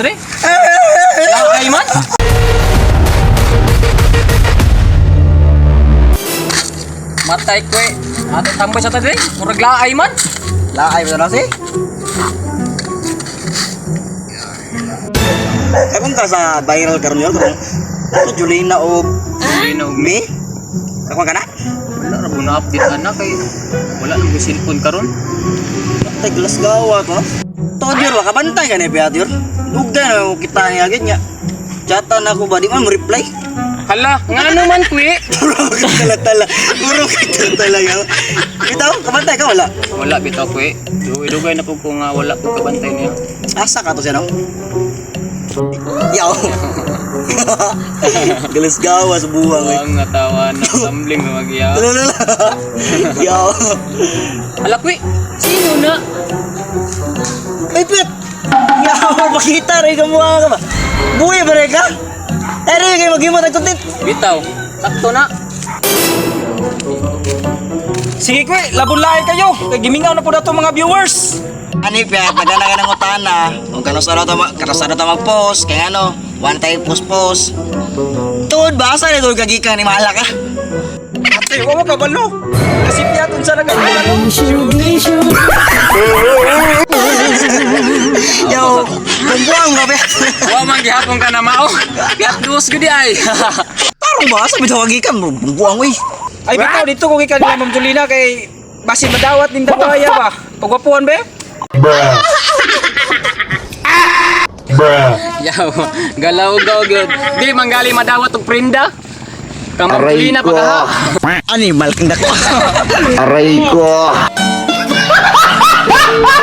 Tre? Laay man? Matay ko eh. Ato tambay sa tadre. Murag laay man. Laay mo na si? Kung ka sa viral karon yun, kung Julina o me? Kakuha ka na? Wala na po na-update na kay wala nang cellphone karon. Tay glass gawa ko. Todyr wa kabantay ka ni Beatrior. Dugay na kita ni agad niya. Chatan ako ba di man mo reply? Hala, nga naman kwe. Tala-tala. Puro ka talaga. Bitaw, kabantay ka wala. Wala bitaw kwe. Dugay na po ko nga wala po kabantay niya. Asa ka to siya no? Yaw. Glass gawa sa buwang. Ang natawa na tumbling na magiya. Lala. Yaw. Hala kwe. Sino na? Ay, Pet! Yaw, makita rin ka mukha ka ba? Buhay ba rin ka? Eh, rin kayo mag-imot ang content. Bitaw. Sakto na. Sige kwe, labon-lahi kayo. Kay gimingaw na po na to mga viewers. Ani, Pet, nagana ka ng utana. Kung kanusara to mag-post, kaya ano, one time post-post. Tuod ba? Asa na doon kagikan ni Mahala ka? Ate, wala ka balo. Kasi piyaton sa nagkakalo. Yaw, kumbuang ka, Pet. Wa man gihapon ka na mao. Piat dos gudi ay. Tarong ba? Sabi daw kagikan, kumbuang, wey. Ay, bitaw dito ko kay kanila Ma'am Julina kay basi madawat ning dagwaya ba. Pagwapuan ba? Yaw, galaw-gaw gyud. Di manggali madawat og prenda. Kamapili na pagka. Animal kang dako. Aray ko.